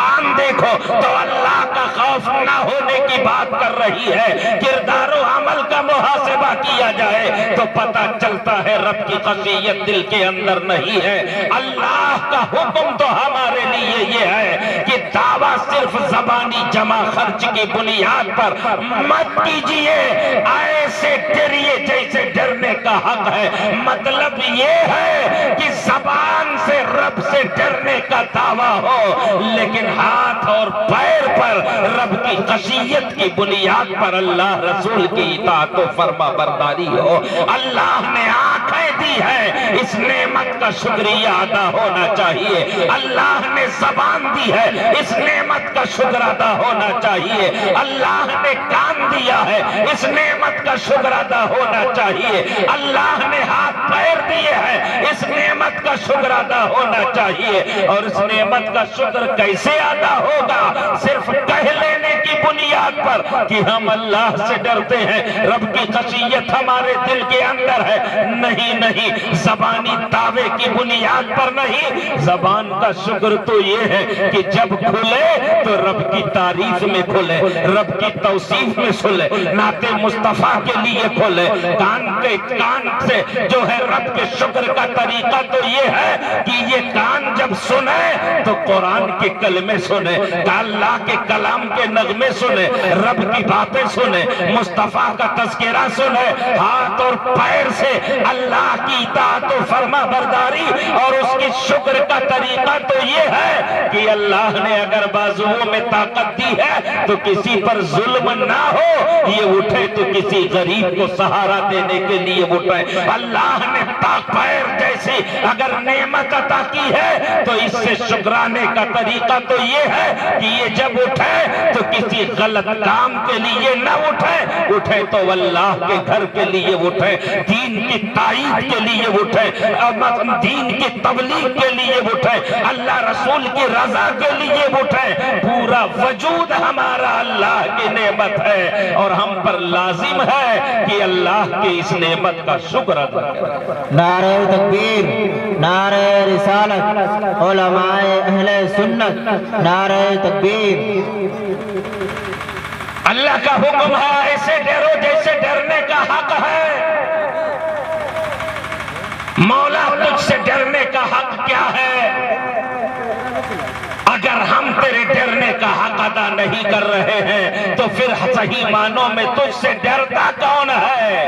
زبان دیکھو تو اللہ کا خوف نہ ہونے کی بات کر رہی ہے، کردار و عمل کا محاسبہ کیا جائے تو پتہ چلتا ہے رب کی خشیت دل کے اندر نہیں ہے۔ اللہ کا حکم تو ہمارے لیے یہ ہے کہ دعویٰ صرف زبانی جمع خرچ کی بنیاد پر مت کیجئے، ایسے ڈریے جیسے ڈرنے کا حق ہے۔ مطلب یہ ہے کہ زبان سے رب سے ڈرنے کا دعویٰ ہو، لیکن ہاتھ اور پیر پر رب کی خشیت کی بنیاد پر اللہ رسول کی اطاعت و فرما برداری ہو۔ اللہ نے آنکھیں دی ہے، اس نعمت کا شکریہ ادا ہونا چاہیے۔ اللہ نے زبان دی ہے، اس نعمت کا شکر ادا ہونا چاہیے۔ اللہ نے کان دیا ہے، اس نعمت کا شکر ادا ہونا چاہیے۔ اللہ نے ہاتھ پیر دیے ہیں، اس نعمت کا شکر ادا ہونا چاہیے۔ اور اس نعمت کا شکر کیسے ادا ہوگا؟ صرف کہہ لینے کی بنیاد پر کہ ہم اللہ سے ڈرتے ہیں، رب کی خشیت ہمارے دل کے اندر ہے، نہیں، زبانی دعوے کی بنیاد پر نہیں۔ زبان کا شکر تو یہ ہے کہ جب کھلے تو رب کی تعریف میں کھلے، رب کی توصیف میں سلے، نعت مصطفیٰ کے لیے کھلے۔ کان سے جو ہے رب کے شکر کا طریقہ تو یہ ہے کہ یہ کان جب سنے تو قرآن کے کلمے سنے، اللہ کے کلام کے نغمے سنے، رب کی باتیں سنے، مصطفیٰ کا تذکرہ سنے۔ ہاتھ اور پیر سے اللہ کی اطاعت و فرما برداری اور اس کی شکر کا طریقہ تو یہ ہے کہ اللہ نے اگر بازوؤں میں طاقت دی ہے تو کسی پر ظلم نہ ہو، یہ اٹھے تو کسی غریب کو سہارا دینے کے لیے اٹھے۔ اللہ نے پیر جیسی اگر نعمت عطا کی ہے تو اس سے شکرانے کا طریقہ تو یہ ہے کہ یہ جب اٹھے تو کسی غلط کام کے لیے نہ اٹھے تو اللہ کے گھر کے لیے اٹھے، دین کی تائید کے لیے اٹھے، دین کی تبلیغ کے لیے اٹھے، اللہ رسول کی رضا کے لیے اٹھے۔ پورا وجود ہمارا اللہ کی نعمت ہے اور ہم پر لازم ہے کہ اللہ کی اس نعمت کا شکر ادا کریں۔ نعرہ تکبیر، نعرہ رسالت، علماء اہل سنت، نعرہ تکبیر۔ اللہ کا حکم ہے ایسے ڈرو جیسے ڈرنے کا حق ہے۔ مولا تجھ سے ڈرنے کا حق کیا ہے؟ اگر ہم تیرے ڈرنے کا حق ادا نہیں کر رہے ہیں تو پھر صحیح معنوں میں تجھ سے ڈرتا کون ہے؟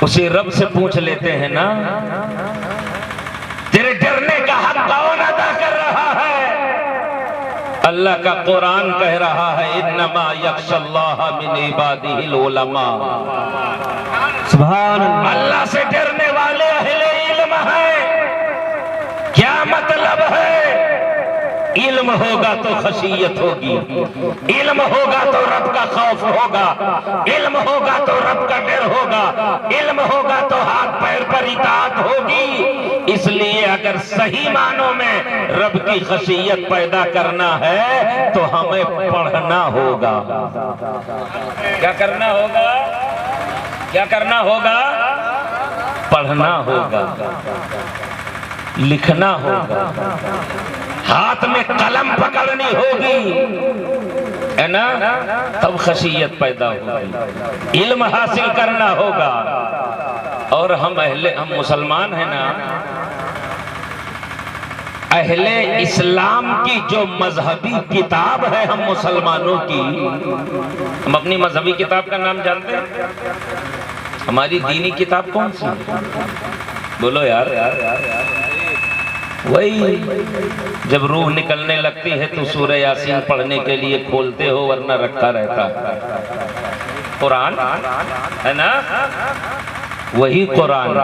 اسی رب سے پوچھ لیتے ہیں نا، تیرے ڈرنے کا حق کون ادا کر رہا ہے؟ اللہ کا قرآن کہہ رہا ہے انما یخشی اللہ من عبادہ العلماء۔ سبحان اللہ۔ اللہ سے ڈرنے والے اہل علم ہیں۔ کیا مطلب ہے؟ علم ہوگا تو خشیت ہوگی، علم ہوگا تو رب کا خوف ہوگا، علم ہوگا تو رب کا ڈر ہوگا، علم ہوگا تو ہاتھ پیر پر اطاعت ہوگی۔ اس لیے اگر صحیح معنوں میں رب کی خشیت پیدا کرنا ہے تو ہمیں پڑھنا ہوگا۔ کیا کرنا ہوگا؟ کیا کرنا ہوگا؟ پڑھنا ہوگا، لکھنا ہوگا، ہاتھ میں قلم پکڑنی ہوگی، ہے نا؟ تب خشیت پیدا ہوگی، علم حاصل کرنا ہوگا۔ اور ہم مسلمان ہیں نا، اہل اسلام کی جو مذہبی کتاب ہے ہم مسلمانوں کی، ہم اپنی مذہبی کتاب کا نام جانتے ہیں؟ ہماری دینی کتاب کون سی؟ بولو یار۔ وہی جب روح نکلنے لگتی ہے تو سورہ یاسین پڑھنے کے لیے کھولتے ہو، ورنہ رکھا رہتا قرآن، ہے نا؟ وہی قرآن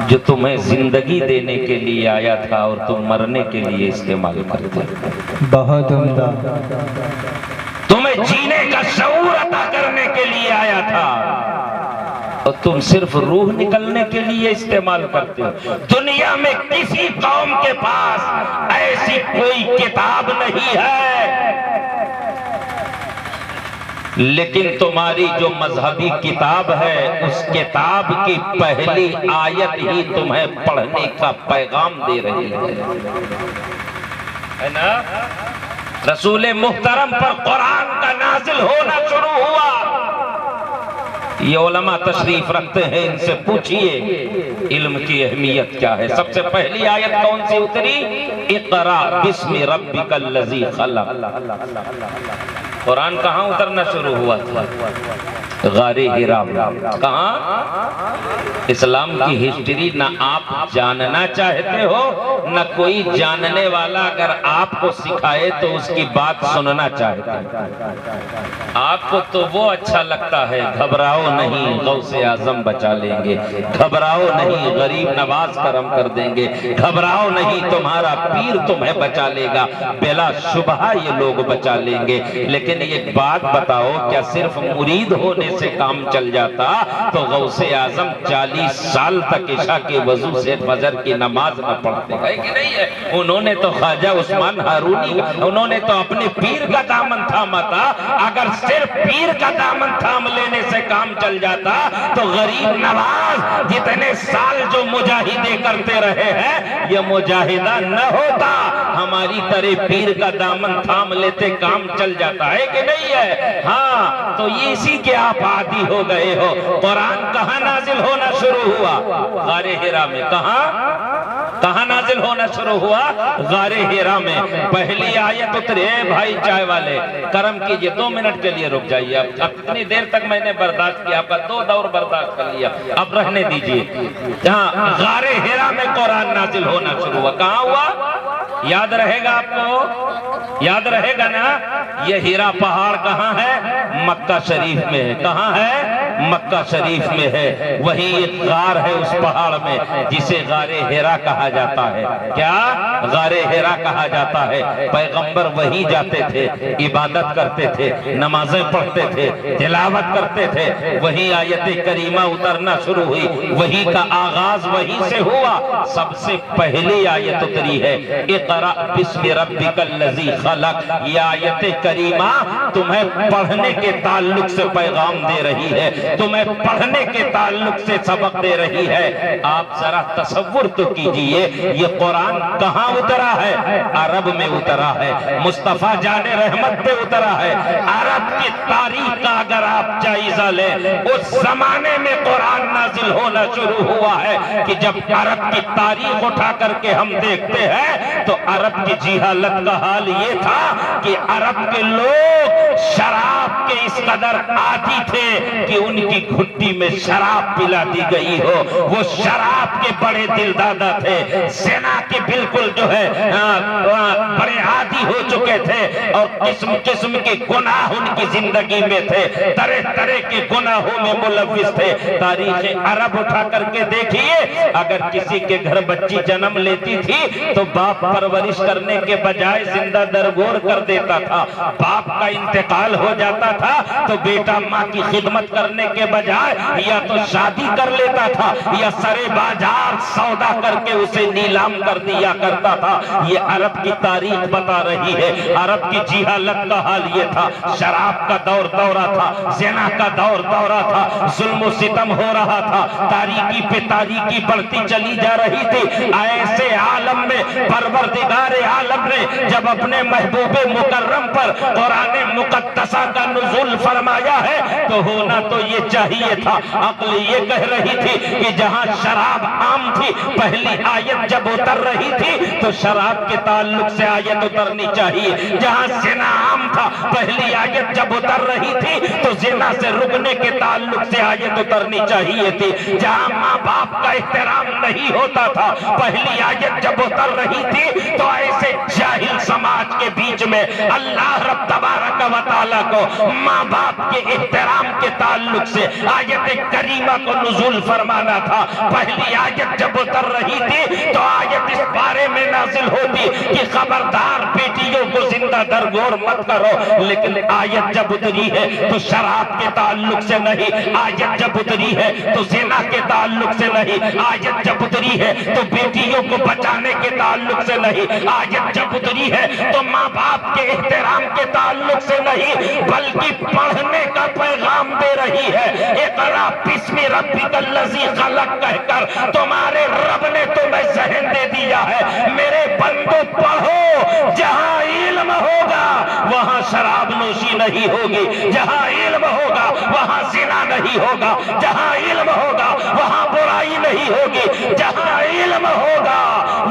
جو تمہیں زندگی دینے کے لیے آیا تھا اور تم مرنے کے لیے استعمال کرتے۔ بہت عمدہ۔ تمہیں جینے کا شعور عطا کرنے کے لیے آیا تھا اور تم صرف روح نکلنے کے لیے استعمال کرتے ہو۔ دنیا میں کسی قوم کے پاس ایسی کوئی کتاب نہیں ہے لیکن تمہاری جو مذہبی کتاب ہے اس کتاب کی پہلی آیت ہی تمہیں پڑھنے کا پیغام دے رہی ہے نا؟ رسول محترم پر قرآن کا نازل ہونا شروع ہوا، یہ علماء تشریف رکھتے ہیں، ان سے پوچھئے علم کی اہمیت کیا ہے۔ سب سے پہلی آیت کون سی اتری؟ اقرا بسم ربک الذی خلق۔ قرآن کہاں اترنا شروع ہوا تھا؟ غار حرا۔ کہاں؟ اسلام کی ہسٹری نہ آپ جاننا چاہتے ہو نہ کوئی جاننے والا اگر آپ کو سکھائے تو اس کی بات سننا چاہتے ہیں۔ آپ کو تو وہ اچھا لگتا ہے، گھبراؤ نہیں غوث اعظم بچا لیں گے، گھبراؤ نہیں غریب نواز کرم کر دیں گے، گھبراؤ نہیں تمہارا پیر تمہیں بچا لے گا، بلا شبہ یہ لوگ بچا لیں گے۔ لیکن ایک بات بتاؤ، کیا صرف مرید ہونے سے کام چل جاتا تو غوث اعظم 40 سال تک عشاء کے وضو سے فجر کی نماز نہ پڑھتے ہے کہ نہیں ہے؟ انہوں نے تو خواجہ عثمان ہارونی، انہوں نے تو اپنے پیر کا دامن تھاما تھا۔ اگر صرف پیر کا دامن تھام لینے سے کام چل جاتا تو غریب نواز جتنے سال جو مجاہدے کرتے رہے ہیں یہ مجاہدہ نہ ہوتا، ہماری طرح پیر کا دامن تھام لیتے کام چل جاتا ہے کہ نہیں ہے؟ ہاں، تو یہ اسی کے آپ عادی ہو گئے ہو۔ قرآن کہاں نازل ہونا شروع ہوا؟ غار حرا میں۔ کہاں نازل ہونا شروع ہوا؟ غار حرا میں۔ پہلی آیت اترے، بھائی چائے والے کرم کیجئے، 2 منٹ کے لیے رک جائیے۔ اب اتنی دیر تک میں نے برداشت کیا، آپ کا 2 دور برداشت کر لیا، اب رہنے دیجئے۔ جہاں غار حرا میں قرآن نازل ہونا شروع ہوا، کہاں ہوا؟ یاد رہے گا آپ کو؟ یاد رہے گا نا؟ یہ حرا پہاڑ کہاں ہے؟ مکہ شریف میں ہے۔ کہاں ہے؟ مکہ شریف میں ہے۔ وہی ایک غار ہے اس پہاڑ میں جسے غار حرا کہا جاتا ہے۔ کیا؟ غار حرا کہا جاتا ہے۔ پیغمبر وہی جاتے تھے، عبادت کرتے تھے، نمازیں پڑھتے تھے، تلاوت کرتے تھے۔ وہی آیت کریمہ اترنا شروع ہوئی، وہی کا آغاز وہی سے ہوا۔ سب سے پہلی آیت اتری ہے، اقرأ بسم ربک الذی خلق۔ یہ آیت کریمہ تمہیں پڑھنے کے تعلق سے پیغام دے رہی ہے، تمہیں پڑھنے کے تعلق سے سبق دے رہی ہے۔ آپ ذرا تصور تو کیجئے، یہ قرآن کہاں اترا ہے؟ عرب میں اترا ہے، مصطفیٰ جان رحمت پہ اترا ہے۔ عرب کی تاریخ کا اگر آپ جائزہ لیں، اس زمانے میں قرآن نازل ہونا شروع ہوا ہے کہ جب عرب کی تاریخ اٹھا کر کے ہم دیکھتے ہیں تو عرب کی جہالت کا حال یہ تھا کہ عرب کے لوگ شراب کے اس قدر عادی تھے کہ ان کی گھٹی میں شراب پلا دی گئی ہو۔ وہ شراب کے بڑے دل دادا تھے، زنا کے بالکل جو ہے بڑے عادی ہو چکے تھے، اور قسم قسم کے گناہ ان کی زندگی میں تھے، طرح طرح کے گناہوں میں ملوث تھے۔ تاریخ عرب اٹھا کر کے دیکھیے، اگر کسی کے گھر بچی جنم لیتی تھی تو باپ پرورش کرنے کے بجائے زندہ درگور کر دیتا تھا۔ باپ کا انتقال ہو جاتا تھا تو بیٹا ماں کی خدمت کرنے کے بجائے یا تو شادی کر لیتا تھا یا سرے بازار سودا کر کے اسے نیلام کر دیا کرتا تھا۔ یہ عرب کی تاریخ بتا رہی ہے۔ عرب کی جہالت کا حال یہ تھا، شراب کا دور دورہ تھا، زنا کا دور دورہ تھا، ظلم و ستم ہو رہا تھا، تاریکی پہ تاریکی بڑھتی چلی جا رہی تھی۔ ایسے عالم میں پروردگار عالم نے جب اپنے محبوب مکرم پر قرآن مقدسہ کا نزول فرمایا ہے تو ہونا تو یہ چاہیے تھا، عقل یہ کہہ رہی تھی کہ جہاں شراب عام تھی، پہلی آیت جب اتر رہی تھی تو شراب کے تعلق سے آیت اترنی چاہیے۔ جہاں زنا عام تھا، پہلی آیت جب اتر رہی تھی تو زنا سے رکنے کے تعلق سے آیت اترنی چاہیے تھی۔ جہاں ماں باپ کا احترام نہیں ہوتا تھا، پہلی آیت جب اتر رہی تھی تو ایسے جاہل سماج کے بیچ میں اللہ رب تبارک و تعالیٰ کو ماں باپ کے احترام کے تعلق سے آیت کریمہ کو نزول فرمانا تھا۔ پہلی آیت جب اتر رہی تھی تو آیت اس بارے میں نازل ہوتی کہ خبردار بیٹیوں کو زندہ درگور مت کرو، لیکن آیت جب اتری ہے تو شراب کے تعلق سے نہیں، آیت جب اتری ہے تو زنا کے تعلق سے نہیں، آیت جب اتری ہے تو بیٹیوں کو بچانے کے تعلق سے نہیں، آیت جب اتری ہے تو تو ماں باپ کے احترام کے تعلق سے نہیں بلکہ پڑھنے کا پیغام دے رہی ہے۔ اقرا بسم ربک الذی خلق کہہ کر تمہارے رب نے تمہیں ذہن دے دیا ہے، میرے بندو پڑھو، جہاں علم ہوگا وہاں شراب نوشی نہیں ہوگی، جہاں علم ہوگا وہاں زنا نہیں ہوگا، جہاں علم ہوگا وہاں برائی نہیں ہوگی، جہاں علم ہوگا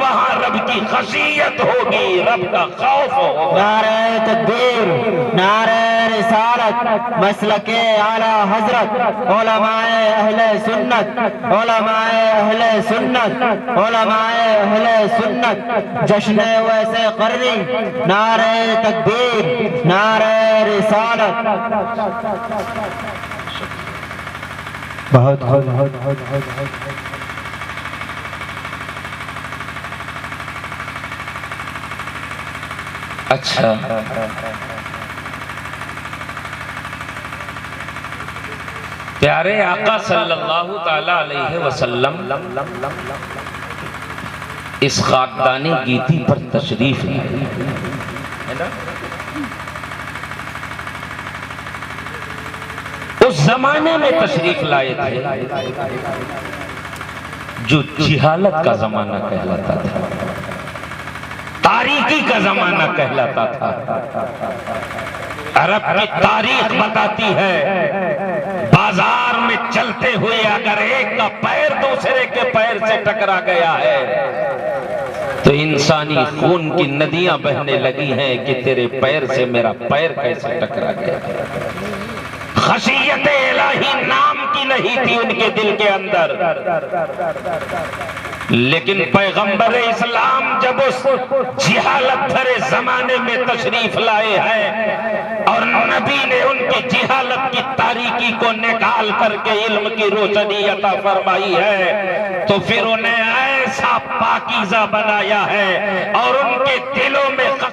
وہاں رب کی خشیت ہوگی، رب کا خوف ہوگا۔ نعرہ تکبیر، نعرہ رسالت، مسلک اعلی حضرت، علماء اہل سنت، علماء اہل سنت، علماء اہل سنت، جشن ویسے قرنی، نعرہ تکبیر، نعرہ رسالت۔ بہت اچھا، پیارے آقا صلی اللہ تعالی علیہ وسلم اس خاکدانی گیتی پر تشریف لائے۔ اس زمانے میں تشریف لائے تھے جو جہالت کا زمانہ کہلاتا تھا، تاریکی کا زمانہ کہلاتا تھا۔ عرب کی تاریخ بتاتی ہے بازار میں چلتے ہوئے اگر ایک کا پیر دوسرے کے پیر سے ٹکرا گیا ہے تو انسانی خون کی ندیاں بہنے لگی ہیں کہ تیرے پیر سے میرا پیر کیسے ٹکرا گیا۔ خشیت الہی نام کی نہیں تھی ان کے دل کے اندر، لیکن پیغمبر اسلام جب اس جہالت بھرے زمانے میں تشریف لائے ہیں اور نبی نے ان کی جہالت کی تاریکی کو نکال کر کے علم کی روشنی عطا فرمائی ہے تو پھر انہیں ایسا پاکیزہ بنایا ہے اور